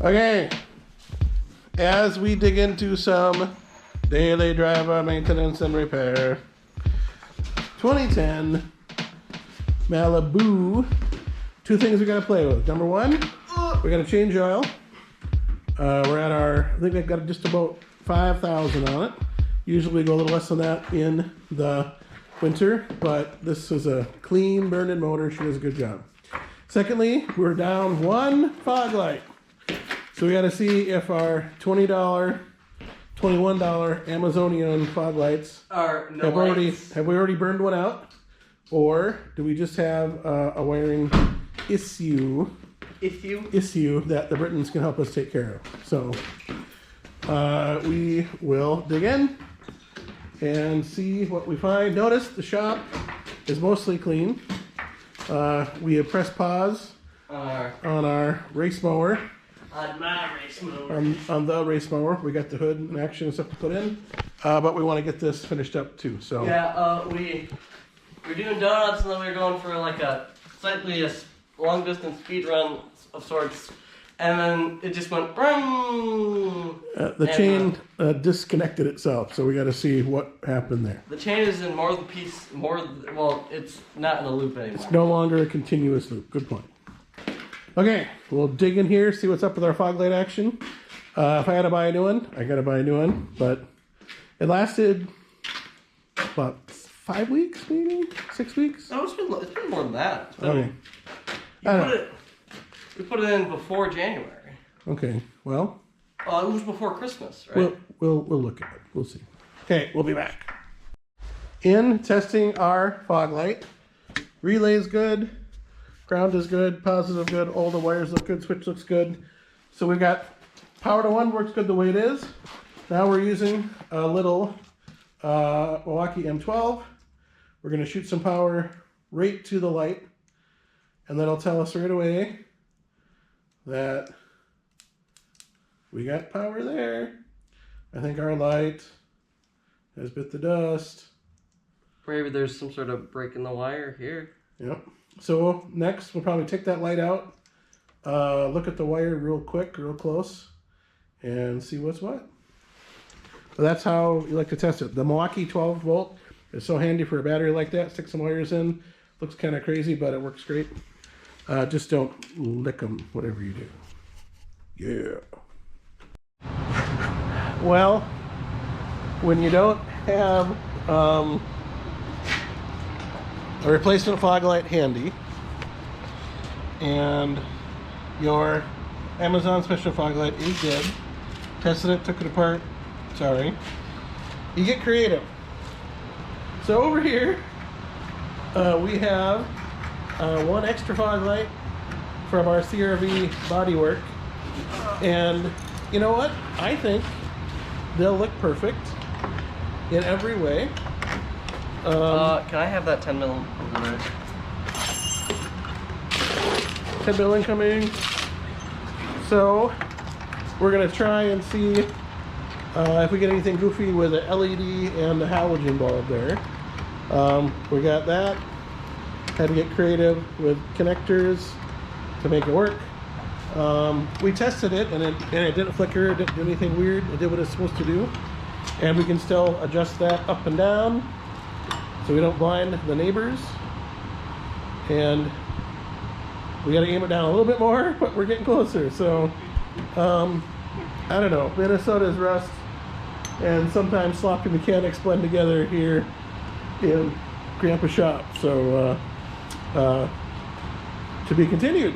Okay, as we dig into some daily driver maintenance and repair, 2010 Malibu. Two things we gotta play with. Number one, we gotta change oil. We're at our, I think I've got just about 5,000 on it. Usually we go a little less than that in the winter, but this is a clean burning motor. She does a good job. Secondly, we're down one fog light. So we got to see if our $20, $21 Amazonian fog lights are no have we already burned one out, or do we just have a wiring issue that the Britons can help us take care of? So we will dig in and see what we find. Notice the shop is mostly clean. We have pressed pause on our race mower. On my race mower. On the race mower. We got the hood and action and stuff to put in. But we want to get this finished up too. So yeah, we're doing donuts, and then we're going for like a slightly long distance speed run of sorts. And then it just went boom. The chain disconnected itself, so we got to see what happened there. The chain is in well, it's not in a loop anymore. It's no longer a continuous loop. Good point. Okay, we'll dig in here, see what's up with our fog light action. If I had to buy a new one, I got to buy a new one. But it lasted, what, 5 weeks, maybe 6 weeks? No, it's been more than that. Okay. We put it in before January. Okay, well. It was before Christmas, right? We'll look at it. We'll see. Okay, we'll be back. In testing our fog light. Relay's good. Ground is good. Positive good. All the wires look good. Switch looks good. So we've got power to one, works good the way it is. Now we're using a little Milwaukee M12. We're going to shoot some power right to the light. And that'll tell us right away that we got power there. I think our light has bit the dust. Maybe there's some sort of break in the wire here. Yep. So next we'll probably take that light out, look at the wire real quick, real close, and see what's what. So that's how you like to test it. The Milwaukee 12 volt is so handy for a battery like that. Stick some wires in. Looks kind of crazy, but it works great. Just don't lick them, whatever you do. Yeah. Well, when you don't have a replacement fog light handy and your Amazon special fog light is dead, tested it, took it apart, sorry, you get creative. So over here we have one extra fog light from our CRV bodywork, and you know what? I think they'll look perfect in every way. Can I have that 10 mil? 10 mil incoming. So we're gonna try and see if we get anything goofy with the LED and the halogen bulb there. We got that. Had to get creative with connectors to make it work. We tested it and it didn't flicker, it didn't do anything weird. It did what it's supposed to do. And we can still adjust that up and down so we don't blind the neighbors. And we got to aim it down a little bit more, but we're getting closer. So I don't know, Minnesota's rust and sometimes sloppy mechanics blend together here in Grandpa's shop. So to be continued.